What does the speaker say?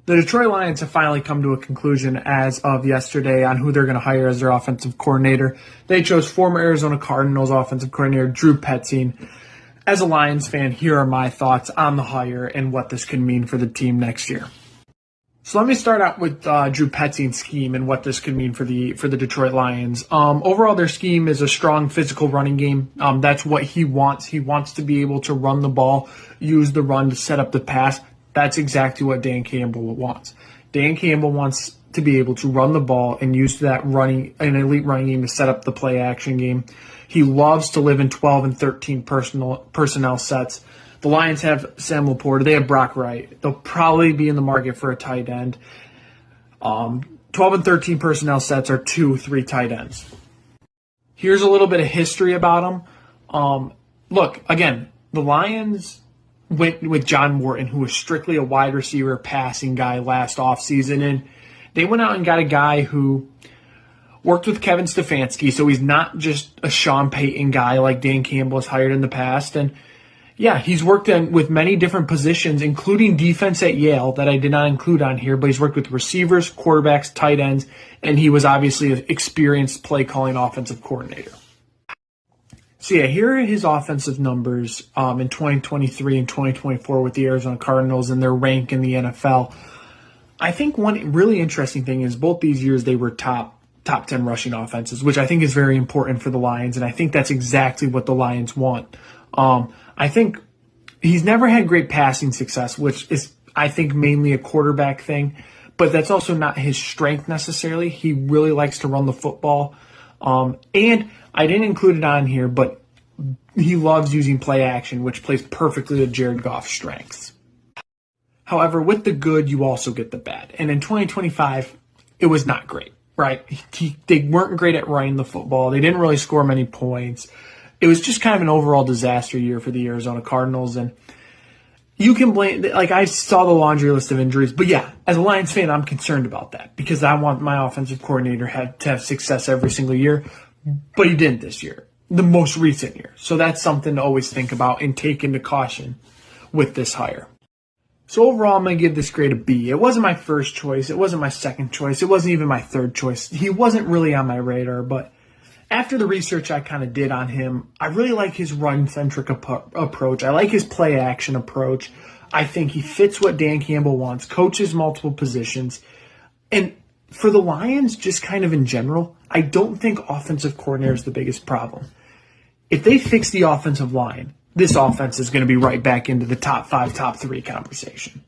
The Detroit Lions have finally come to a conclusion as of yesterday on who they're going to hire as their offensive coordinator. They chose former Arizona Cardinals offensive coordinator Drew Petzing. As a Lions fan, here are my thoughts on the hire and what this could mean for the team next year. So let me start out with Drew Petzing's scheme and what this could mean for the Detroit Lions. Overall, their scheme is a strong physical running game. That's what he wants. He wants to be able to run the ball, use the run to set up the pass. That's exactly what Dan Campbell wants. Dan Campbell wants to be able to run the ball and use that an elite running game to set up the play action game. He loves to live in 12 and 13 personnel sets. The Lions have Sam Laporta. They have Brock Wright. They'll probably be in the market for a tight end. 12 and 13 personnel sets are 2-3 tight ends. Here's a little bit of history about them. Look, again, the Lions went with John Morton, who was strictly a wide receiver passing guy last offseason, and they went out and got a guy who worked with Kevin Stefanski, so he's not just a Sean Payton guy like Dan Campbell has hired in the past. And yeah, he's worked with many different positions, including defense at Yale that I did not include on here, but he's worked with receivers, quarterbacks, tight ends, and he was obviously an experienced play calling offensive coordinator. So yeah, here are his offensive numbers in 2023 and 2024 with the Arizona Cardinals and their rank in the NFL. I think one really interesting thing is both these years they were top 10 rushing offenses, which I think is very important for the Lions, and I think that's exactly what the Lions want. I think he's never had great passing success, which is, I think, mainly a quarterback thing, but that's also not his strength necessarily. He really likes to run the football. And I didn't include it on here, but he loves using play action, which plays perfectly to Jared Goff's strengths. However, with the good, you also get the bad. And in 2025, it was not great, right? They weren't great at running the football. They didn't really score many points. It was just kind of an overall disaster year for the Arizona Cardinals. And you can blame, like, I saw the laundry list of injuries, but yeah, as a Lions fan, I'm concerned about that because I want my offensive coordinator to have success every single year, but he didn't this year, the most recent year. So that's something to always think about and take into caution with this hire. So overall, I'm going to give this grade a B. It wasn't my first choice. It wasn't my second choice. It wasn't even my third choice. He wasn't really on my radar, but after the research I kind of did on him, I really like his run-centric approach. I like his play-action approach. I think he fits what Dan Campbell wants, coaches multiple positions. And for the Lions, just kind of in general, I don't think offensive coordinator is the biggest problem. If they fix the offensive line, this offense is going to be right back into the top 5, top 3 conversation.